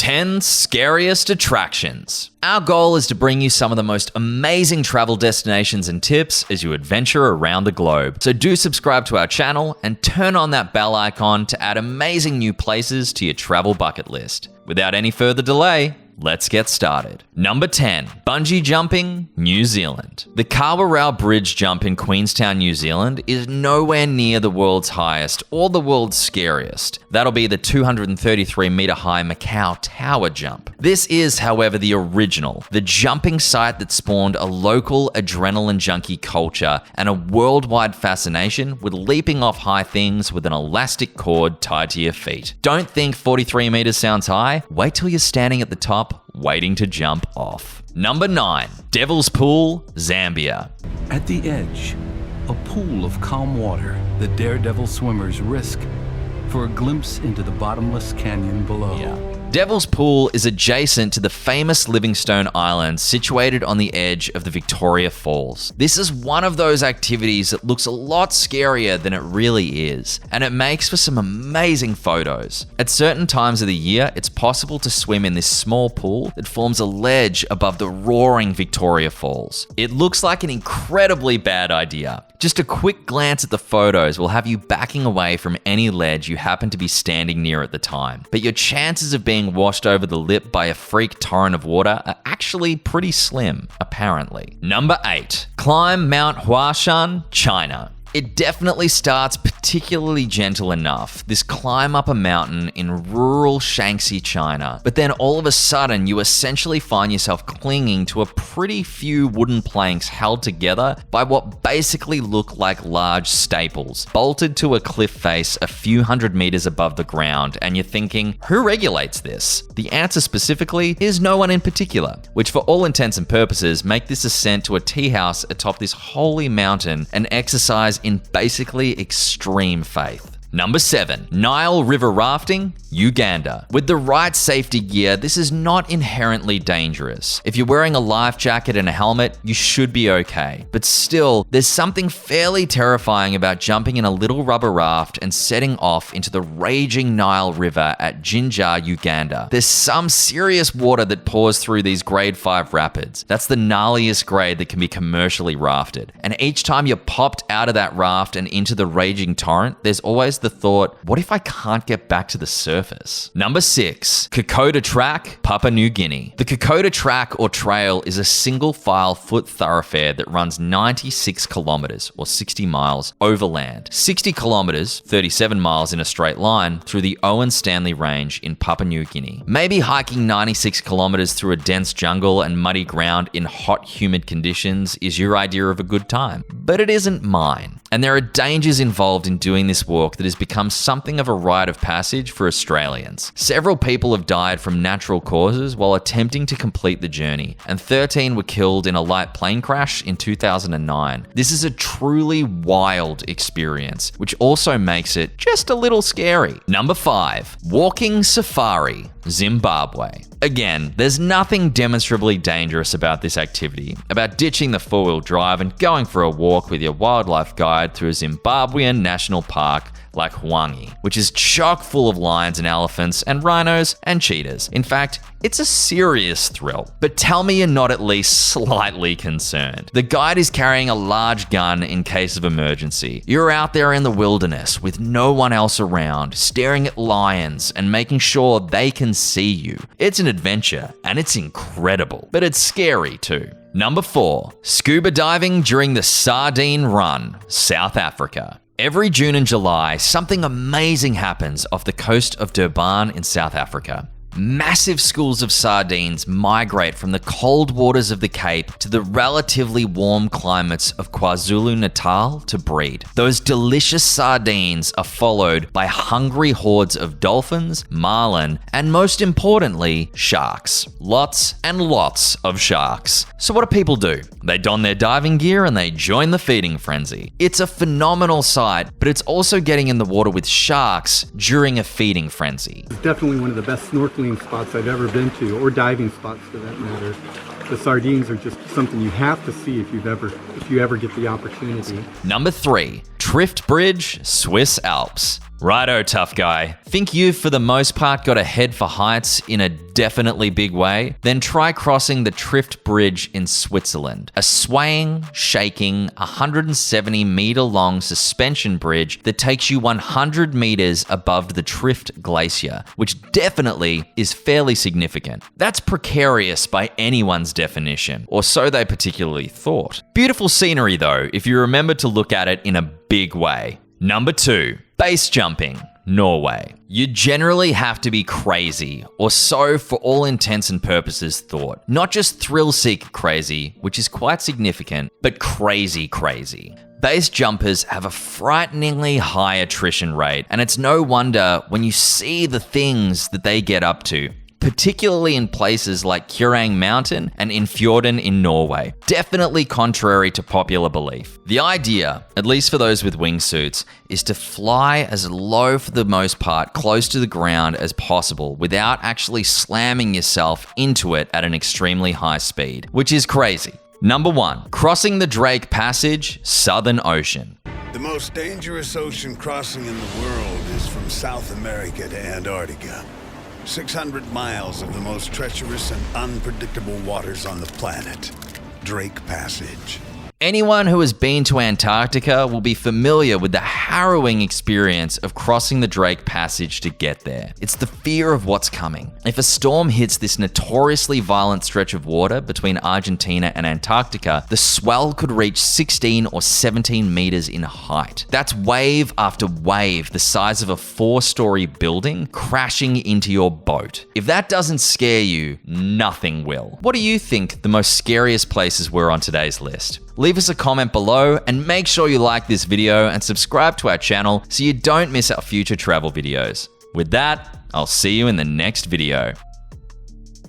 10 scariest attractions. Our goal is to bring you some of the most amazing travel destinations and tips as you adventure around the globe. So do subscribe to our channel and turn on that bell icon to add amazing new places to your travel bucket list. Without any further delay, let's get started. Number 10, bungee jumping, New Zealand. The Kawarau Bridge jump in Queenstown, New Zealand is nowhere near the world's highest or the world's scariest. That'll be the 233 meter high Macau Tower jump. This is, however, the original, the jumping site that spawned a local adrenaline junkie culture and a worldwide fascination with leaping off high things with an elastic cord tied to your feet. Don't think 43 meters sounds high. Wait till you're standing at the top, waiting to jump off. Number 9, Devil's Pool, Zambia. At the edge, a pool of calm water the daredevil swimmers risk for a glimpse into the bottomless canyon below. Devil's Pool is adjacent to the famous Livingstone Island situated on the edge of the Victoria Falls. This is one of those activities that looks a lot scarier than it really is, and it makes for some amazing photos. At certain times of the year, it's possible to swim in this small pool that forms a ledge above the roaring Victoria Falls. It looks like an incredibly bad idea. Just a quick glance at the photos will have you backing away from any ledge you happen to be standing near at the time. But your chances of being washed over the lip by a freak torrent of water are actually pretty slim, apparently. Number 8, climb Mount Huashan, China. It definitely starts particularly gentle enough, this climb up a mountain in rural Shaanxi, China. But then all of a sudden, you essentially find yourself clinging to a pretty few wooden planks held together by what basically look like large staples, bolted to a cliff face a few hundred meters above the ground, and you're thinking, who regulates this? The answer specifically is no one in particular, which for all intents and purposes make this ascent to a tea house atop this holy mountain an exercise in basically extreme faith. Number 7, Nile River Rafting, Uganda. With the right safety gear, this is not inherently dangerous. If you're wearing a life jacket and a helmet, you should be okay. But still, there's something fairly terrifying about jumping in a little rubber raft and setting off into the raging Nile River at Jinja, Uganda. There's some serious water that pours through these grade 5 rapids. That's the gnarliest grade that can be commercially rafted. And each time you're popped out of that raft and into the raging torrent, there's always the thought, what if I can't get back to the surface? Number 6, Kokoda Track, Papua New Guinea. The Kokoda Track or trail is a single file foot thoroughfare that runs 96 kilometers or 60 miles overland, 60 kilometers, 37 miles in a straight line through the Owen Stanley Range in Papua New Guinea. Maybe hiking 96 kilometers through a dense jungle and muddy ground in hot, humid conditions is your idea of a good time, but it isn't mine. And there are dangers involved in doing this walk that has become something of a rite of passage for Australians. Several people have died from natural causes while attempting to complete the journey, and 13 were killed in a light plane crash in 2009. This is a truly wild experience, which also makes it just a little scary. Number 5, walking safari, Zimbabwe. Again, there's nothing demonstrably dangerous about this activity, about ditching the four-wheel drive and going for a walk with your wildlife guide through a Zimbabwean national park like Hwangi, which is chock full of lions and elephants and rhinos and cheetahs. In fact, it's a serious thrill. But tell me you're not at least slightly concerned. The guide is carrying a large gun in case of emergency. You're out there in the wilderness with no one else around, staring at lions and making sure they can see you. It's an adventure and it's incredible, but it's scary too. Number 4, scuba diving during the Sardine Run, South Africa. Every June and July, something amazing happens off the coast of Durban in South Africa. Massive schools of sardines migrate from the cold waters of the Cape to the relatively warm climates of KwaZulu-Natal to breed. Those delicious sardines are followed by hungry hordes of dolphins, marlin, and most importantly, sharks. Lots and lots of sharks. So what do people do? They don their diving gear and they join the feeding frenzy. It's a phenomenal sight, but it's also getting in the water with sharks during a feeding frenzy. It's definitely one of the best snorkeling spots I've ever been to, or diving spots for that matter. The sardines are just something you have to see if you ever get the opportunity. Number 3, Trift Bridge, Swiss Alps. Righto, tough guy. Think you've, for the most part, got a head for heights in a definitely big way? Then try crossing the Trift Bridge in Switzerland. A swaying, shaking, 170-meter-long suspension bridge that takes you 100 meters above the Trift Glacier, which definitely is fairly significant. That's precarious by anyone's definition, or so they particularly thought. Beautiful scenery though, if you remember to look at it in a big way. Number 2. Base jumping, Norway. You generally have to be crazy, or so for all intents and purposes thought. Not just thrill-seek crazy, which is quite significant, but crazy crazy. Base jumpers have a frighteningly high attrition rate, and it's no wonder when you see the things that they get up to, particularly in places like Kurang Mountain and in Fjorden in Norway. Definitely contrary to popular belief. The idea, at least for those with wingsuits, is to fly as low for the most part, close to the ground as possible without actually slamming yourself into it at an extremely high speed, which is crazy. Number 1, crossing the Drake Passage, Southern Ocean. The most dangerous ocean crossing in the world is from South America to Antarctica. 600 miles of the most treacherous and unpredictable waters on the planet. Drake Passage. Anyone who has been to Antarctica will be familiar with the harrowing experience of crossing the Drake Passage to get there. It's the fear of what's coming. If a storm hits this notoriously violent stretch of water between Argentina and Antarctica, the swell could reach 16 or 17 meters in height. That's wave after wave the size of a 4-story building crashing into your boat. If that doesn't scare you, nothing will. What do you think the most scariest places were on today's list? Leave us a comment below and make sure you like this video and subscribe to our channel so you don't miss our future travel videos. With that, I'll see you in the next video.